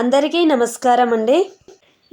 అందరికీ నమస్కారం అండి.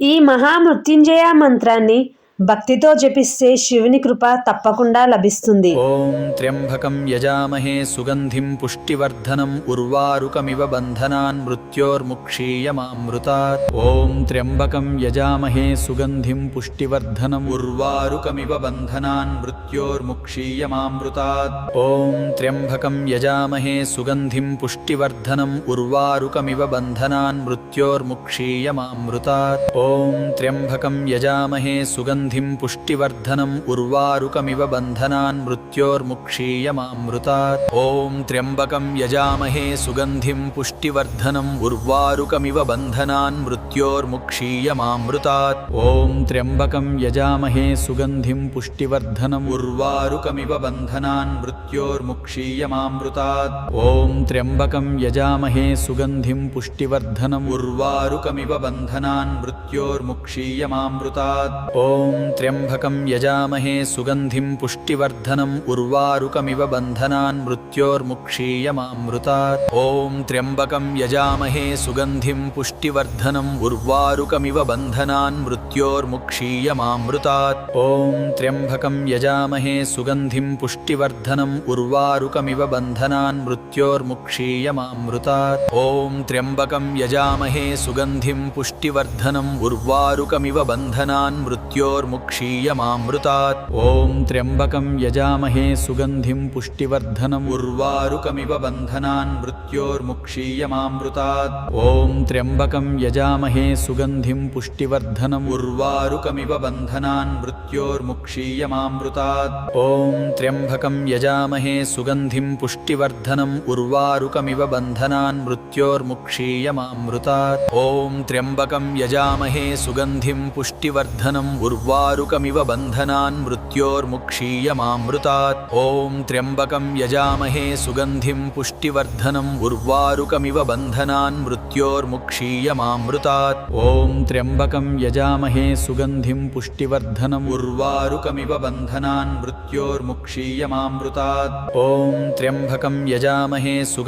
ఈ మహామృత్యుంజయ మంత్రాన్ని భక్తితో జపిస్తే శివుని కృప తప్పకుండా లభిస్తుంది. ఓం త్ర్యంబకం యజామహే సుగంధిం పుష్టివర్ధనం ఉర్వారుకమివ బంధనాన్ మృత్యోర్ముక్షీయమామృతాత్. ఓం త్ర్యంబకం యజామహే సుగంధిం పుష్టివర్ధనం ఉర్వారుకమివ బంధనాన్ మృత్యోర్ముక్షీయమామృతాత్. ఓం త్ర్యంబకం యజామహే సుగంధిం పుష్టివర్ధనం ఉర్వారుకమివ బంధనాన్ మృత్యోర్ముక్షీయమామృతాత్. ఓం త్ర్యంబకం యజామహే సుగంధిం పుష్టివర్ధనం ఉర్వారుకమివ బంధనాన్ మృత్యోర్ముక్షీయమామృతాత్. ఓం త్ర్యంబకం యజామహే సుగంధిం పుష్టివర్ధనం ఉర్వారుకమివ బంధనాన్ మృత్యోర్ముక్షీయమామృతాత్. ఓం త్ర్యంబకం యజామహే సుగంధిం పుష్టివర్ధనం ఉర్వారుకమివ బంధనాన్ మృత్యోర్ముక్షీయమామృతాత్. ఓం త్ర్యంబకం యజామహే సుగంధిం పుష్టివర్ధనం ఉర్వారుకమివ బంధనాన్ మృత్యోర్ముక్షీయమామృతాత్. ఓం త్ర్యంబకం యజామహే సుగంధిం పుష్టివర్ధనం ఉర్వారుకమివ బంధనాన్ మృత్యోర్ముక్షీయమామృతాత్. ఓం త్ర్యంబకం యజామహే సుగంధిం పుష్టివర్ధనం ఉర్వారుకమివ బంధనాన్ మృత్యోర్ముక్షీయమామృతాత్. ఓం త్ర్యంబకం యజామహే సుగంధిం పుష్టివర్ధనం ఉర్వారుకమివ బంధనాన్ మృత్యోర్ముక్షీయమామృతాత్. ఓం త్ర్యంబకం యజామహే సుగంధిం పుష్టివర్ధనం ఉర్వారుకమివ బంధనాన్ మృత్యోర్ముక్షీయమామృతాత్. ఓం త్ర్యంబకం యజామహే సుగంధిం పుష్టివర్ధనం ఉర్వారుకమివ బంధనాన్ మృత్యోర్ముక్షీయమామృతాత్. ఓం త్ర్యంబకం యజామహే సుగంధిం పుష్టివర్ధనం ఉర్వారుకమివ బంధనాన్ మృత్యోర్ముక్షీయమామృతాత్. ఓం త్ర్యంబకం యజామహే సుగంధిం పుష్టివర్ధనం ఉర్వారుకమివ బంధనాన్ మృత్యోర్ముక్షీయమామృతాత్. ఓం త్ర్యంబకం యజామహే సుగంధిం పుష్టివర్ధనం ఉర్వారుకమివ బంధనాన్ మృత్యోర్ముక్షీయమామృతాత్. ఓం త్ర్యంబకం యజామహే సుగంధిం పుష్టివర్ధనం ఉర్వారుకమివ బంధనాన్ మృత్యోర్ముక్షీయమామృతాత్. ఓం త్ర్యంబకం యజామహే సుగంధిం పుష్టివర్ధనం ఉర్వారుకమివ బంధనాన్ మృత్యోర్ముక్షీయమామృతాత్. ఓం త్ర్యంబకం యజామహే సుగంధిం పుష్టివర్ధనం ఉర్వారుకమివ బంధనాన్ మృత్యోర్ముక్షీయమామృతాత్. ఓం త్ర్యంబకం యజామహే సుగంధిం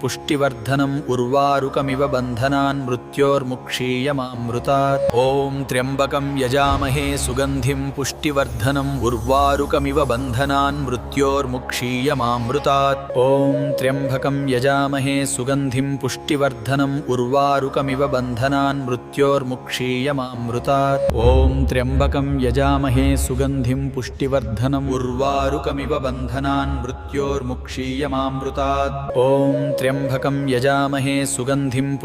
పుష్టివర్ధనం ఉర్వారుకమివ బంధనాన్ మృత్యోర్ముక్షీయమామృతాత్. ఓం త్ర్యంబకం యజామహే సుగంధిం పుష్టివర్ధనం ఉర్వారుకమివ బంధనాన్ మృత్యోర్ముక్షీయమామృతాత్. ఓం త్ర్యంబకం యజామహే సుగంధిం పుష్టివర్ధనం ఉర్వారుకమివ బంధనాన్ మృత్యోర్ముక్షీయమామృతాత్. ఓం త్ర్యంబకం యజామహే సుగంధిం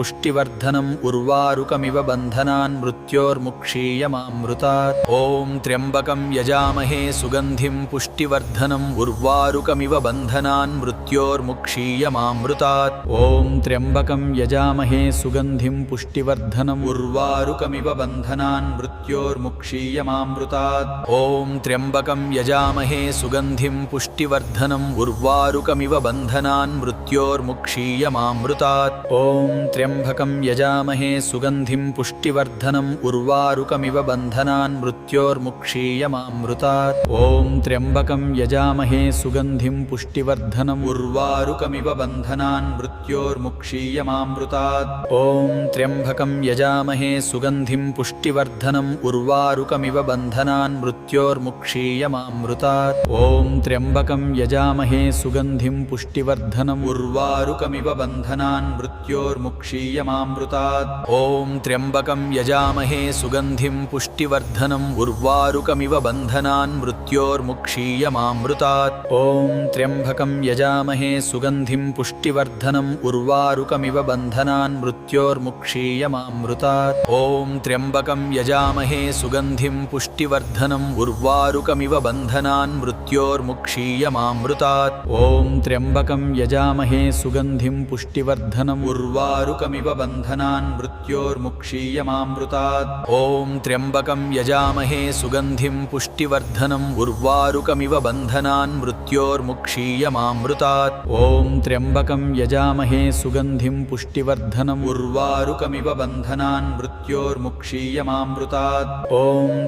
పుష్టివర్ధనం ఉర్వారుకమివ బంధనాన్ మృత్యోర్ముక్షీయమామృతాత్. ఓం త్ర్యంబకం యజామహే సుగంధిం పుష్టివర్ధనం ఉర్వారుకమివ బంధనాన్ మృత్యోర్ముక్షీయమామృతాత్. ఓం త్ర్యంబకం యజామహే సుగంధిం పుష్టివర్ధనం ఉర్వారుకమివ బంధనాన్ మృత్యోర్ముక్షీయమామృతాత్. ఓం త్ర్యంబకం యజామహే సుగంధిం పుష్టివర్ధనం ఉర్వారుకమివ బంధనాన్ మృత్యోర్ముక్షీయమామృతాత్. ఓం త్ర్యంబకం యజామహే సుగంధిం పుష్టివర్ధనం ఉర్వారుకమివ బంధనాన్ మృత్యోర్ముక్షీయమామృతాత్. ఓం త్ర్యంబకం యజామహే సుగంధిం పుష్టివర్ధనం ఉర్వారుకమివ బంధనాన్ మృత్యోర్ముక్షీయమామృతాత్. ఓం త్ర్యంబకం యజామహే సుగంధిం పుష్టివర్ధనం ఉర్వారుకమివ బంధనాన్ మృత్యోర్ముక్షీయమామృతాత్. ఓం త్ర్యంబకం యజామహే సుగంధిం పుష్టివర్ధనం ఉర్వారుకమివ బంధనాన్ మృత్యోర్ముక్షీయమామృతాత్. ఓం త్ర్యంబకం యజామహే సుగంధిం పుష్టివర్ధనం ఉర్వారుకమివ బంధనాన్ మృత్యోర్ముక్షీయమామృతాత్. ఓం త్ర్యంబకం యజామహే సుగంధిం పుష్టివర్ధనం ఉర్వారుకమివ బంధనాన్ మృత్యోర్ముక్షీయమామృతాత్. ఓం త్ర్యంబకం యజామహే సుగంధిం పుష్టివర్ధనం ఉర్వారుకమివ బంధనాన్ మృత్యోర్ముక్షీయమామృతాత్. ఓం త్ర్యంబకం యజామహే సుగంధిం పుష్టివర్ధనం ఉర్వారుకమివ బంధనాన్ మృత్యోర్ముక్షీయమామృతాత్. ఓం త్ర్యంబకం యజామహే यजामहे सुगन्धिं पुष्टिवर्धनम् उर्वारुकमिव बन्धनान् मृत्योर्मुक्षीयमामृतात्। ॐ त्र्यम्बकं यजामहे सुगन्धिं पुष्टिवर्धनम् उर्वारुकमिव बन्धनान् मृत्योर्मुक्षीयमामृतात्। ॐ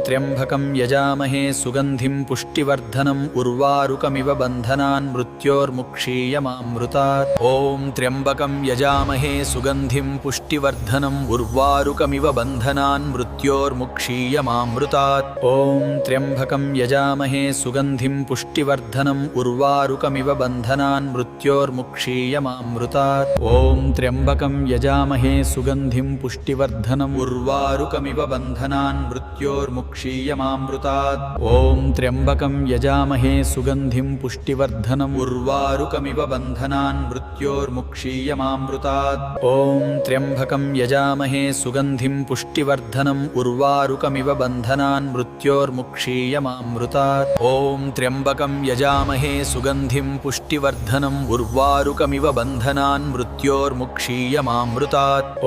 त्र्यम्बकं यजामहे सुगन्धिं पुष्टिवर्धनम् उर्वारुकमिव बन्धनान् मृत्योर्मुक्षीयमामृतात्। ॐ त्र्यम्बकं यजामहे सुगन्धिं पुष्टिवर्धनम् उर्वारुकमिव बन्धनान् मृत्योर्मुक्षीयमामृतात्। ॐ त्र्यम्बकं यजामहे सुगन्धिं पुष्टिवर्धनम् उर्वारुकमिव बन्धनान् मृत्योर्मुक्षीयमामृतात्। ॐ त्र्यम्बकं यजामहे सुगन्धिं पुष्टिवर्धनम् उर्वारुकमिव बन्धनान् मृत्योर्मुक्षीयमामृतात्। ॐ त्र्यम्बकं यजामहे सुगन्धिं पुष्टिवर्धनम् उर्वारुकमिव बन्धनान् मृत्योर्मुक्षीयमामृतात्। ॐ त्र्यम्बकं यजामहे सुगन्धिं पुष्टिवर्धनम् उर्वारुकमिव बन्धनान् मृत्योर्मुक्षीयमामृतात्। ॐ त्र्यम्बकं यजामहे सुगन्धिं पुष्टिवर्धनम् उर्वारुकमिव बन्धनान् मृत्योर्मुक्षीयमामृतात्। ॐ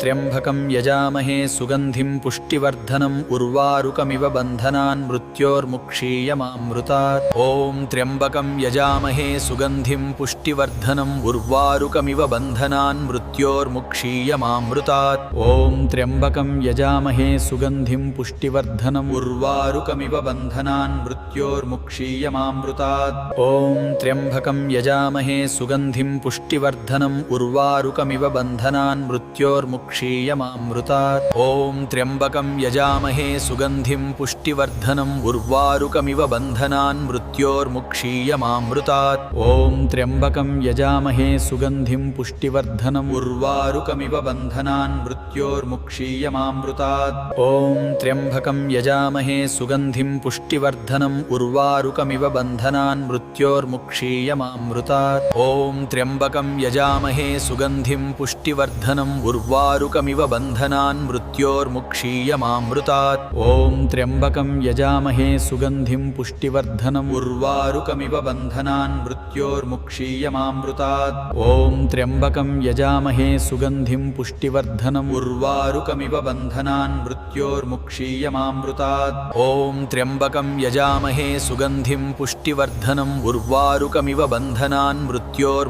त्र्यम्बकं यजामहे सुगन्धिं पुष्टिवर्धनम् उर्वारुकमिव बन्धनान् मृत्योर्मुक्षीयमामृतात्। ॐ त्र्यम्बकं यजामहे सुगन्धिं पुष्टिवर्धनम् उर्वारुकमिव बन्धनान् मृत्योर्मुक्षीयमामृतात्। ॐ त्र्यम्बकं यजामहे सुगन्धिं पुष्टिवर्धनम् उर्वारुकमिव बन्धनान् मृत्योर्मुक्षीयमामृतात्। ॐ त्र्यम्बकं यजामहे सुगन्धिं पुष्टिवर्धनम् उर्वारुकमिव बन्धनान् मृत्योर्मुक्षीयमामृतात्। ॐ त्र्यम्बकं यजामहे सुगन्धिं पुष्टिवर्धनम् उर्वारुकमिव बन्धनान् मृत्योर्मुक्षीयमामृतात्। ॐ त्र्यम्बकं यजामहे सुगन्धिं पुष्टिवर्धनम् उर्वारुकमिव बन्धनान् मृत्योर्मुक्षीयमामृतात्। ॐ त्र्यम्बकं यजामहे सुगन्धिं पुष्टिवर्धनम् उर्वारुकमिव बन्धनान् मृत्योर्मुक्षीयमामृतात्। ॐ त्र्यम्बकं यजामहे सुगन्धिं पुष्टिवर्धनम् उर्वारुकमिव बन्धनान् मृत्योर्मुक्षीयमामृतात्। ॐ त्र्यम्बकं यजामहे सुगन्धिं पुष्टिवर्धनम् उर्वारुकमिव बन्धनान् मृत्योर्मुक्षीयमामृतात्। ॐ त्र्यम्बकं यजामहे सुगन्धिं पुष्टिवर्धनम् उर्वारुकमिव बन्धनान् मृत्योर्मुक्षीयमामृतात्। ॐ त्र्यम्बकं यजामहे सुगन्धिं पुष्टिवर्धनम् उर्वारुकमिव बन्धनान् मृत्योर्मुक्षीयमामृतात्।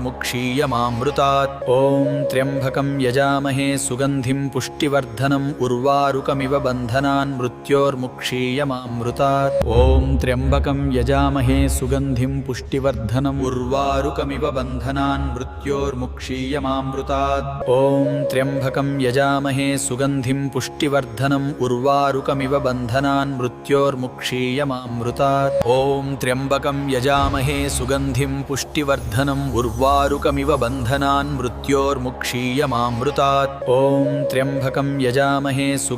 ॐ त्र्यम्बकं यजामहे सुगन्धिं पुष्टिवर्धनम् उर्वारुकमिव बन्धनान् मृत्योर्मुक्षीयमामृतात्। ॐ त्र्यम्बकं यजामहे सुगन्धिं पुष्टिवर्धनम् उर्वारुकमिव बन्धनान् मृत्योर्मुक्षीयमामृतात्। ॐ त्र्यम्बकं यजामहे सुगन्धिं पुष्टिवर्धनम् उर्वारुकमिव बन्धनान् मृत्योर्मुक्षीयमामृतात्। ॐ त्र्यम्बकं यजामहे सुगन्धिं पुष्टिवर्धनम् उर्वारुकमिव बन्धनान् मृत्योर्मुक्षीयमामृतात्। ॐ त्र्यम्बकं यजामहे सुगन्धिं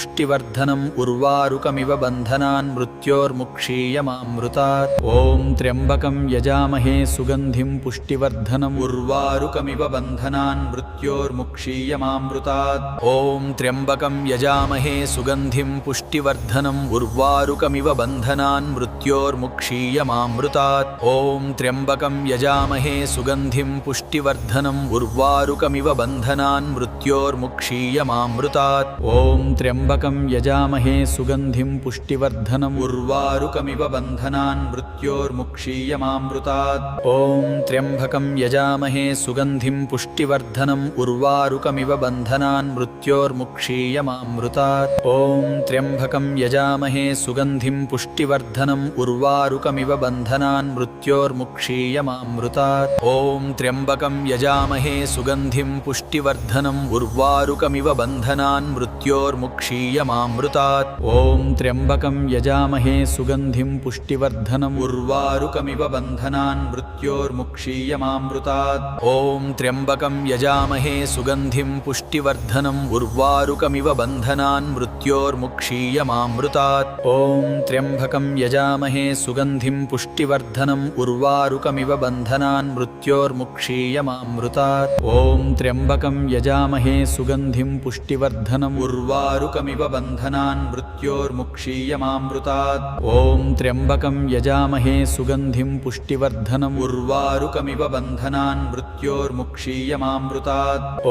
पुष्टिवर्धनम् उर्वारुकमिव बन्धनान् मृत्योर्मुक्षीयमामृतात्। ॐ त्र्यम्बकं यजामहे सुगन्धिं पुष्टिवर्धनम् उर्वारुकमिव बन्धनान् मृत्योर्मुक्षीयमामृतात्। ॐ त्र्यम्बकं यजामहे सुगन्धिं पुष्टिवर्धनम् उर्वारुकमिव बन्धनान् मृत्योर्मुक्षीयमामृतात्। ॐ त्र्यम्बकं यजामहे सुगन्धिं पुष्टिवर्धनम् उर्वारुकमिव बन्धनान् मृत्योर्मुक्षीयमामृतात्। ॐ त्र्यम्बकं यजामहे सुगन्धिं पुष्टिवर्धनम् उर्वारुकमिव बन्धनान् मृत्योर्मुक्षीयमामृतात्। ॐ त्र्यम्बकं यजामहे सुगन्धिं पुष्टिवर्धनम् उर्वारुकमिव बन्धनान् मृत्योर्मुक्षीयमामृतात्। ॐ त्र्यम्बकं यजामहे सुगन्धिं पुष्टिवर्धनम् उर्वारुकमिव बन्धनान् मृत्योर्मुक्षीयमामृतात्। ॐ त्र्यम्बकं यजामहे सुगन्धिं पुष्टिवर्धनम् उर्वारुकमिव बन्धनान् मृत्योर्मुक्षीयमामृतात्। ॐ त्र्यम्बकं यजामहे सुगन्धिं पुष्टिवर्धनम् उर्वारुकमिव बन्धनान् मृत्योर्मुक्षीयमामृतात्। ॐ त्र्यम्बकं यजामहे सुगन्धिं पुष्टिवर्धनम् उर्वारुकमिव बन्धनान् मृत्योर्मुक्षीयमामृतात्। ॐ त्र्यम्बकं यजामहे सुगन्धिं पुष्टिवर्धनम् उर्वारुकमिव बन्धनान् मृत्योर्मुक्षीयमामृतात्। ॐ त्र्यम्बकं यजामहे सुगन्धिं पुष्टिवर्धनम् उर्वारुकमिव बन्धनान् मृत्योर्मुक्षीयमामृतात्। ॐ त्र्यम्बकं यजामहे सुगन्धिं पुष्टिवर्धनम् उर्वारुकमिव बन्धनान् मृत्योर्मुक्षीयमामृतात्। ॐ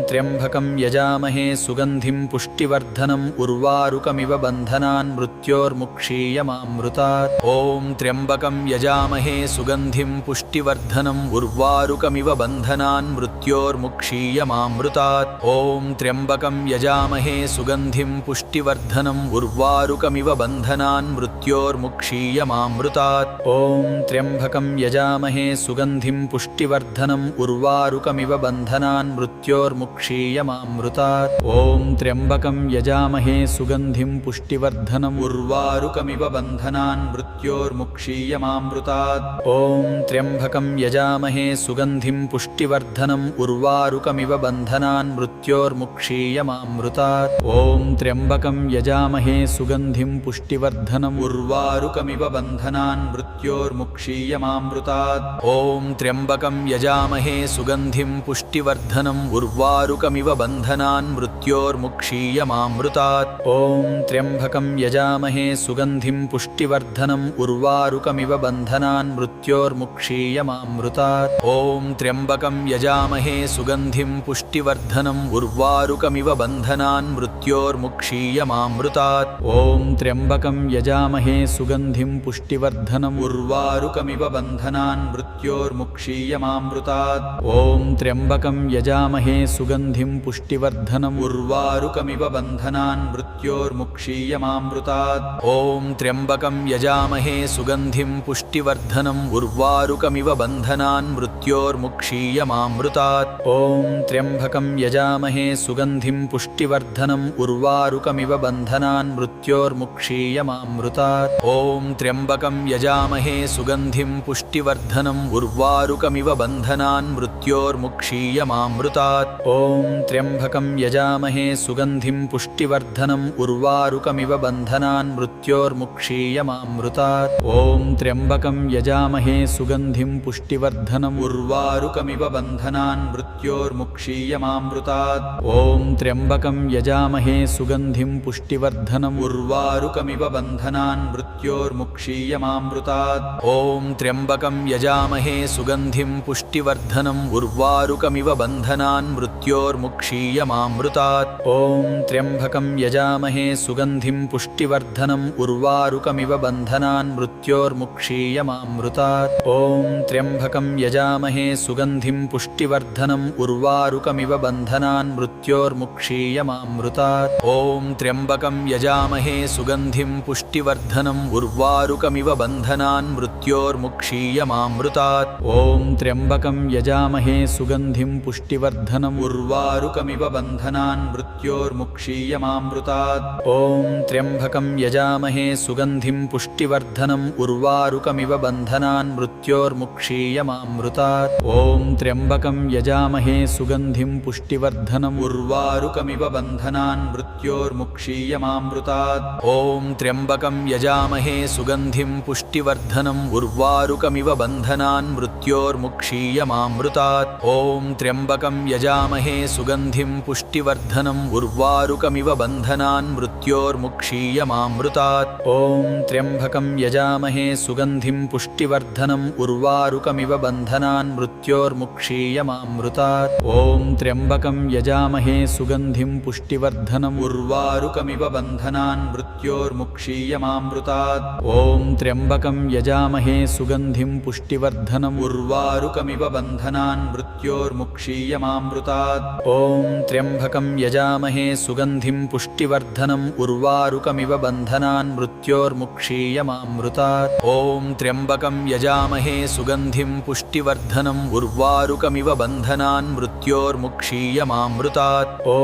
त्र्यम्बकं यजामहे सुगन्धिं पुष्टिवर्धनम् उर्वारुकमिव उर्वारुकमिव बन्धनान् मृत्योर्मुक्षीयमामृतात् ॐ त्र्यम्बकं यजामहे सुगन्धिं पुष्टिवर्धनम् उर्वारुकमिव बन्धनान् मृत्योर्मुक्षीयमामृतात् ॐ त्र्यम्बकं यजामहे सुगन्धिं पुष्टिवर्धनम् उर्वारुकमिव बन्धनान् मृत्योर्मुक्षीयमामृतात् ॐ त्र्यम्बकं यजामहे सुगन्धिं पुष्टिवर्धनम् उर्वारुकमिव बन्धनान् मृत्योर्मुक्षीयमामृतात् ॐ त्र्यम्बकं यजामहे सुगन्धिं पुष्टिवर्धनम् उर्वारुकमिव बन्धनान् मृत्योर्मुक्षीयमामृतात् ॐ त्र्यम्बकं यजामहे सुगन्धिं पुष्टिवर्धनम् उर्वारुकमिव बन्धनान् मृत्योर्मुक्षीयमामृतात् ॐ त्र्यम्बकं यजामहे सुगन्धिं पुष्टिवर्धनम् उर्वारुकमिव बन्धनान् मृत्योर्मुक्षीयमामृतात् ॐ त्र्यम्बकं यजामहे सुगन्धिं पुष्टिवर्धनम् उर्वारुकमिव बन्धनान् मृत्योर्मुक्षीयमामृतात् ॐ त्र्यम्बकं यजामहे सुगन्धिं पुष्टिवर्धनम् उर्वारुकमिव बन्धनान् मृत्योर्मुक्षीयमामृतात् ॐ त्र्यम्बकं यजामहे सुगन्धिं पुष्टिवर्धनम् उर्वारुकमिव बन्धनान् मृत्योर्मुक्षीयमामृतात् ॐ त्र्यम्बकं यजामहे सुगन्धिं पुष्टिवर्धनम् उर्वारुकमिव बन्धनान् मृत्योर्मुक्षीयमामृतात् ॐ त्र्यम्बकं यजामहे सुगन्धिं पुष्टिवर्धनम् उर्वारुकमिव बन्धनान् मृत्योर्मुक्षीयमामृतात् ॐ त्र्यम्बकं यजामहे सुगन्धिं पुष्टिवर्धनम् उर्वारुकमिव बन्धनान् मृत्योर्मुक्षीयमामृतात् ॐ त्र्यम्बकं यजामहे सुगन्धिं पुष्टिवर्धनम् उर्वारुकमिव बन्धनान् मृत्योर्मुक्षीयमामृतात् ॐ त्र्यम्बकं यजामहे सुगन्धिं पुष्टिवर्धनम् उर्वारुकमिव बन्धनान् मृत्योर्मुक्षीयमामृतात् ॐ त्र्यम्बकं यजामहे सुगन्धिं पुष्टिवर्धनम् उर्वारुकमिव बन्धनान् मृत्योर्मुक्षीयमामृतात् ॐ त्र्यम्बकं यजामहे सुगन्धिं पुष्टिवर्धनम् उर्वारुकमिव बन्धनान् मृत्योर्मुक्षीयमामृतात् ॐ त्र्यम्बकं यजामहे सुगन्धिं पुष्टिवर्धनम् उर्वारुकमिव बन्धनान् मृत्योर्मुक्षीयमामृतात् ॐ त्र्यम्बकं यजामहे सुगन्धिं पुष्टिवर्धनम् उर्वारुकमिव बन्धनान् मृत्योर्मुक्षीयमामृतात् ॐ त्र्यम्बकं यजामहे सुगन्धिं पुष्टिवर्धनम् उर्वारुकमिव बन्धनान् मृत्योर्मुक्षीयमामृतात् ॐ त्र्यम्बकं यजामहे सुगन्धिं पुष्टिवर्धनम् उर्वारुकमिव बन्धनान् मृत्योर्मुक्षीयमामृतात् ॐ त्र्यम्बकं यजामहे सुगन्धिं पुष्टिवर्धनम् उर्वारुकमिव बन्धनान् मृत्योर्मुक्षीयमामृतात् ॐ त्र्यम्बकं यजामहे सुगन्धिं पुष्टिवर्धनम् उर्वारुकमिव बन्धनान् मृत्योर्मुक्षीयमामृतात् ॐ त्र्यम्बकं यजामहे सुगन्धिं पुष्टिवर्धनम् उर्वारुकमिव बन्धनान् मृत्योर्मुक्षीयमामृतात् ॐ त्र्यम्बकं यजामहे सुगन्धिं पुष्टिवर्धनम् उर्वारुकमिव बन्धनान् मृत्योर्मुक्षीयमामृतात् ॐ त्र्यम्बकं यजामहे सुगन्धिं पुष्टिवर्धनम् उर्वारुकमिव बन्धनान् मृत्योर्मुक्षीयमामृतात् ॐ त्र्यम्बकं यजामहे सुगन्धिं पुष्टिवर्धनम् उर्वारुकमिव बन्धनान् मृत्योर्मुक्षीयमामृतात् ॐ त्र्यम्बकं यजामहे सुगन्धिं पुष्टिवर्धनम् उर्वारुकमिव बन्धनान् मृत्योर्मुक्षीयमामृतात् ॐ त्र्यम्बकं यजामहे सुगन्धिं पुष्टिवर्धनम् उर्वारुकमिव बन्धनान् मृत्योर्मुक्षीयमामृतात् ॐ त्र्यम्बकं यजामहे सुगन्धिं पुष्टिवर्धनम् उर्वारुकमिव बन्धनान् मृत्योर्मुक्षीयमामृतात् ॐ त्र्यम्बकं यजामहे सुगन्धिं पुष्टिवर्धनम् उर्वारुकमिव बन्धनान् मृत्योर्मुक्षीयमामृतात् ॐ त्र्यम्बकं यजामहे सुगन्धिं पुष्टिवर्धनम् उर्वारुकमिव बन्धनान् मृत्योर्मुक्षीयमामृतात् ॐ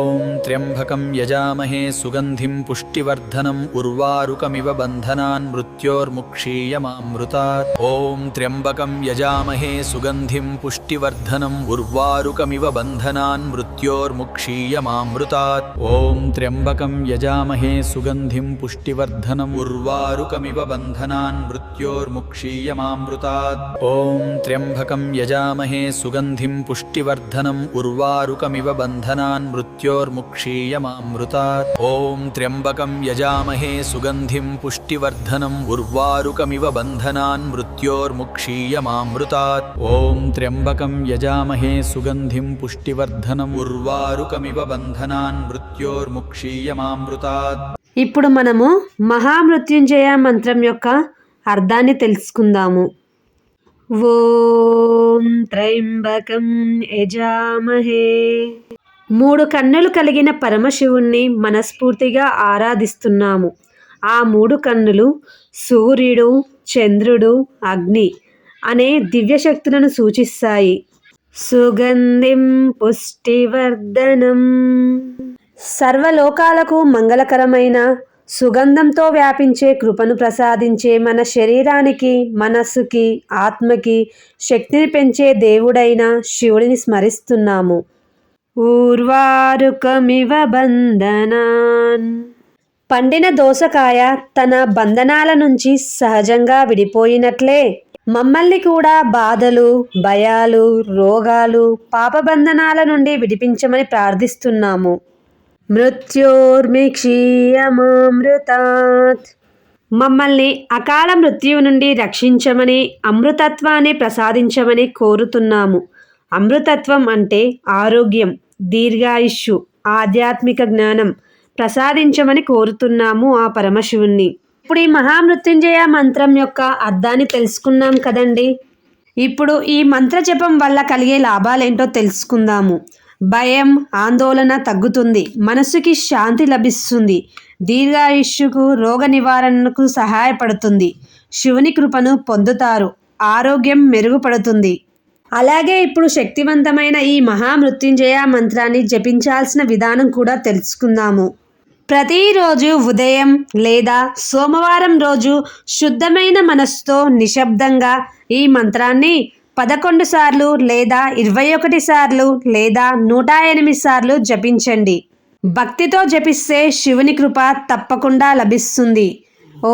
त्र्यम्बकं यजामहे सुगन्धिं पुष्टिवर्धनम् उर्वारुकमिव बन्धनान् मृत्योर्मुक्षीयमामृतात् ॐ त्र्यम्बकं यजामहे सुगन्धिं पुष्टिवर्धनम् उर्वारुकमिव बन्धनान् मृत्योर्मुक्षीयमामृतात् ॐ त्र्यम्बकं यजामहे सुगन्धिं पुष्टिवर्धनम् उर्वारुकमिव बन्धनान् मृत्योर्मुक्षीयमामृतात् ॐ त्र्यम्बकं यजामहे सुगन्धिं पुष्टिवर्धनम् उर्वारुकमिव बन्धनान् मृत्योर्मुक्षीयमामृतात् ॐ त्र्यम्बकं यजामहे सुगन्धिं पुष्टिवर्धनम् उर्वारुकमिव बन्धनान् मृत्योर्मुक्षीयमामृतात् ॐ त्र्यम्बकं यजामहे सुगन्धिं पुष्टिवर्धनम् उर्वारुकमिव बन्धनान् मृत्योर्मुक्षीयमामृतात् ఇప్పుడు మనము మహామృత్యుంజయ మంత్రం యొక్క అర్థాన్ని తెలుసుకుందాము. ఓం త్రయంబకం యజామహే. 3 కన్నులు కలిగిన పరమశివుణ్ణి మనస్ఫూర్తిగా ఆరాధిస్తున్నాము. ఆ 3 కన్నులు సూర్యుడు, చంద్రుడు, అగ్ని అనే దివ్యశక్తులను సూచిస్తాయి. సుగంధిం పుష్టివర్ధనం. సర్వలోకాలకు మంగళకరమైన సుగంధంతో వ్యాపించే కృపను ప్రసాదించే మన శరీరానికి, మనస్సుకి, ఆత్మకి శక్తిని పెంచే దేవుడైన శివుడిని స్మరిస్తున్నాము. ఊర్వారుకమివ బంధనాన్. పండిన దోసకాయ తన బంధనాల నుంచి సహజంగా విడిపోయినట్లే మమ్మల్ని కూడా బాధలు, భయాలు, రోగాలు, పాపబంధనాల నుండి విడిపించమని ప్రార్థిస్తున్నాము. మృత్యోర్మిక్షీయమామృతాత్. మమ్మల్ని అకాల మృత్యువు నుండి రక్షించమని, అమృతత్వాన్ని ప్రసాదించమని కోరుతున్నాము. అమృతత్వం అంటే ఆరోగ్యం, దీర్ఘాయుష్షు, ఆధ్యాత్మిక జ్ఞానం ప్రసాదించమని కోరుతున్నాము ఆ పరమశివుణ్ణి. ఇప్పుడు ఈ మహామృత్యుంజయ మంత్రం యొక్క అర్థాన్ని తెలుసుకున్నాం కదండి. ఇప్పుడు ఈ మంత్ర జపం వల్ల కలిగే లాభాలేంటో తెలుసుకుందాము. భయం, ఆందోళన తగ్గుతుంది, మనసుకి శాంతి లభిస్తుంది, దీర్ఘాయుష్యుకు, రోగ నివారణకు సహాయపడుతుంది, శివుని కృపను పొందుతారు, ఆరోగ్యం మెరుగుపడుతుంది. అలాగే ఇప్పుడు శక్తివంతమైన ఈ మహామృత్యుంజయ మంత్రాన్ని జపించాల్సిన విధానం కూడా తెలుసుకుందాము. ప్రతిరోజు ఉదయం లేదా సోమవారం రోజు శుద్ధమైన మనస్సుతో నిశ్శబ్దంగా ఈ మంత్రాన్ని 11 సార్లు లేదా 21 సార్లు లేదా 108 సార్లు జపించండి. భక్తితో జపిస్తే శివుని కృప తప్పకుండా లభిస్తుంది.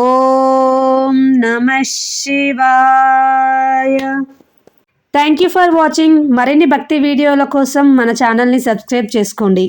ఓం నమః శివాయ. Thank you for watching. మరిన్ని భక్తి వీడియోల కోసం మన ఛానల్ని సబ్స్క్రైబ్ చేసుకోండి.